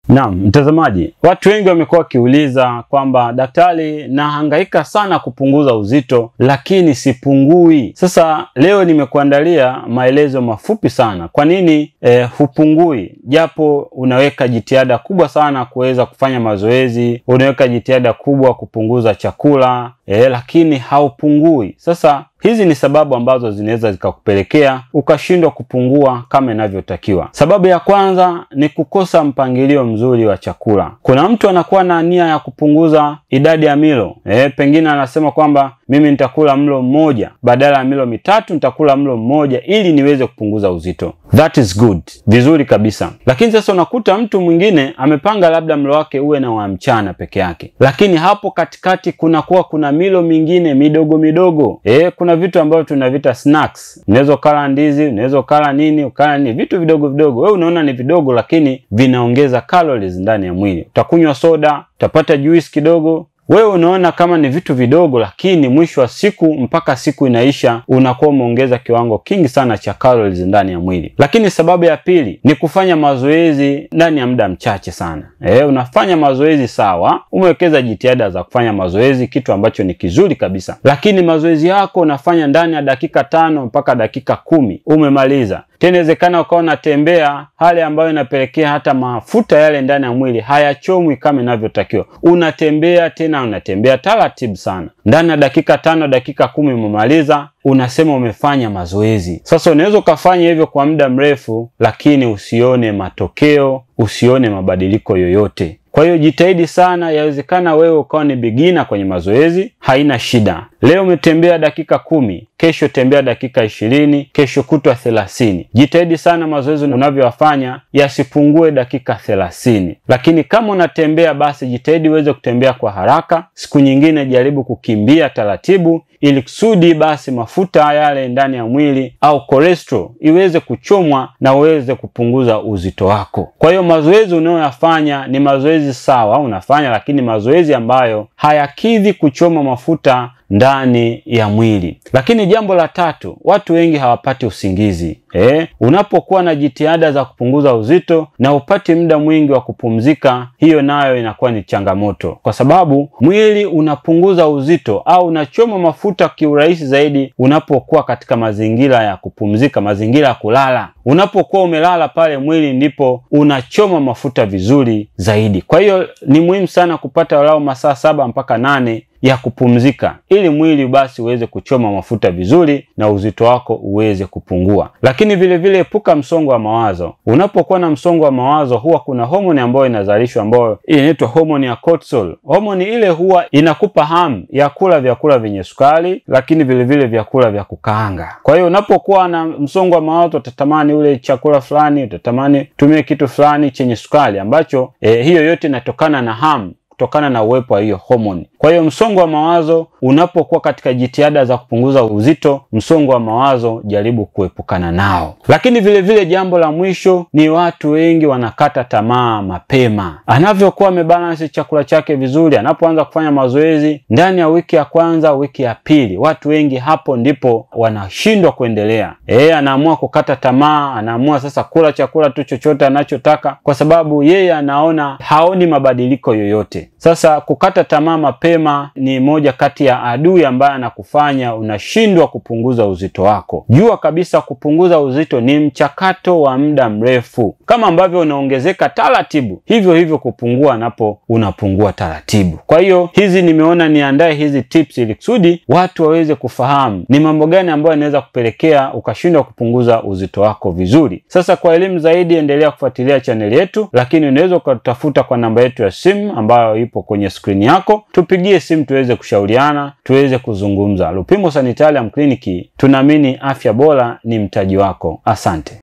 Naam, mtazamaji, watu wengi wamekuwa wakiuliza kwamba daktari, nahangaika sana kupunguza uzito lakini sipungui. Sasa leo nimekuandalia maelezo mafupi sana kwa nini hupungui, japo unaweka jitihada kubwa sana kuweza kufanya mazoezi, unaweka jitihada kubwa kupunguza chakula, lakini haupungui. Sasa hizi ni sababu ambazo zinaweza zikakupelekea ukashindwa kupungua kama inavyotakiwa. Sababu ya kwanza ni kukosa mpangilio mzuri wa chakula. Kuna mtu anakuwa na nia ya kupunguza idadi ya milo. Pengine anasema kwamba mimi nitakula mlo mmoja, badala ya milo mitatu nitakula mlo mmoja ili niweze kupunguza uzito. That is good. Vizuri kabisa. Lakini sasa unakuta mtu mwingine amepanga labda mlo wake uwe na wa mchana peke yake, lakini hapo katikati kuna milo mingine midogo midogo. Kuna vitu ambavyo tunavita snacks. Unaweza ukala ndizi, unaweza ukala nini, ukala nini, vitu vidogo vidogo. Wewe unaona ni vidogo lakini vinaongeza calories ndani ya mwili. Utakunywa soda, utapata juice kidogo. Wewe unaona kama ni vitu vidogo, lakini mwisho wa siku mpaka siku inaisha unakuwa umeongeza kiwango kingi sana cha calories ndani ya mwili. Lakini sababu ya pili ni kufanya mazoezi ndani ya muda mchache sana. Unafanya mazoezi sawa, umewekeza jitihada za kufanya mazoezi, kitu ambacho ni kizuri kabisa. Lakini mazoezi yako unafanya ndani ya dakika 5 mpaka dakika 10 umemaliza. Tena inawezekana ukawa unatembea, hali ambayo inapelekea hata mafuta yale ndani ya mwili hayachomwi kama inavyotakiwa. Unatembea taratibu sana. Ndani ya dakika 5 dakika 10 umemaliza, unasema umefanya mazoezi. Sasa unaweza ukafanya hivyo kwa muda mrefu lakini usione matokeo, usione mabadiliko yoyote. Kwa hiyo jitahidi sana. Yawezekana wewe ukawa ni beginner kwenye mazoezi, haina shida. Leo umetembea dakika 10, kesho tembea dakika 20, kesho kutwa 30. Jitahidi sana mazoezi unavyofanya yasipungue dakika 30. Lakini kama unatembea, basi jitahidi uweze kutembea kwa haraka. Siku nyingine jaribu kukimbia taratibu, ili kusudi basi mafuta yale ndani ya mwili au cholesterol iweze kuchomwa na uweze kupunguza uzito wako. Kwa hiyo mazoezi unayoyafanya ni mazoezi sawa unafanya, lakini mazoezi ambayo hayakidhi kuchoma mafuta ndani ya mwili. Lakini jambo la tatu, watu wengi hawapati usingizi. Unapokuwa na jitihada za kupunguza uzito na upati muda mwingi wa kupumzika, hiyo nayo inakuwa ni changamoto, kwa sababu mwili unapunguza uzito au unachoma mafuta kiurahisi zaidi unapokuwa katika mazingira ya kupumzika, mazingira ya kulala. Unapokuwa umelala pale, mwili ndipo unachoma mafuta vizuri zaidi. Kwa hiyo ni muhimu sana kupata walau masaa 7 mpaka 8 ya kupumzika, ili mwili basi uweze kuchoma mafuta vizuri na uzito wako uweze kupungua. Lakini vile vile epuka msongo wa mawazo. Unapokuwa na msongo wa mawazo, huwa kuna homoni ambayo inazalishwa ambayo inaitwa homoni ya cortisol. Homoni ile huwa inakupa hamu ya kula vyakula vyenye sukari, lakini vile vile vyakula vya kukaanga. Kwa hiyo unapokuwa na msongo wa mawazo, utatamani ule chakula fulani, utatamani tumie kitu fulani chenye sukari, ambacho hiyo yote inatokana na hamu, kutokana na uwepo wa hiyo homoni. Kwa hiyo msongo wa mawazo, unapokuwa katika jitihada za kupunguza uzito, msongo wa mawazo jaribu kuepukana nao. Lakini vile vile jambo la mwisho ni watu wengi wanakata tamaa mapema. Anavyokuwa amebalance chakula chake vizuri, anapoanza kufanya mazoezi, ndani ya wiki ya kwanza, wiki ya pili, watu wengi hapo ndipo wanashindwa kuendelea. Anaamua kukata tamaa, anaamua sasa kula chakula tu chochote anachotaka, kwa sababu yeye anaona haoni mabadiliko yoyote. Sasa kukata tamaa mapema ni moja kati ya adui ambaye anakufanya unashindwa kupunguza uzito wako. Jua kabisa kupunguza uzito ni mchakato wa muda mrefu. Kama ambavyo unaongezeka taratibu, hivyo hivyo kupungua napo unapungua taratibu. Kwa hiyo hizi nimeona niandae hizi tips ili kusudi watu waweze kufahamu ni mambo gani ambayo yanaweza kupelekea ukashindwa kupunguza uzito wako vizuri. Sasa kwa elimu zaidi, endelea kufuatilia channel yetu, lakini unaweza kutafuta kwa namba yetu ya simu ambayo ipo kwenye screen yako. Tupigie simu tuweze kushauriana, tuweze kuzungumza. Lupimo Sanitarium Clinic, tunaamini afya bora ni mtaji wako. Asante.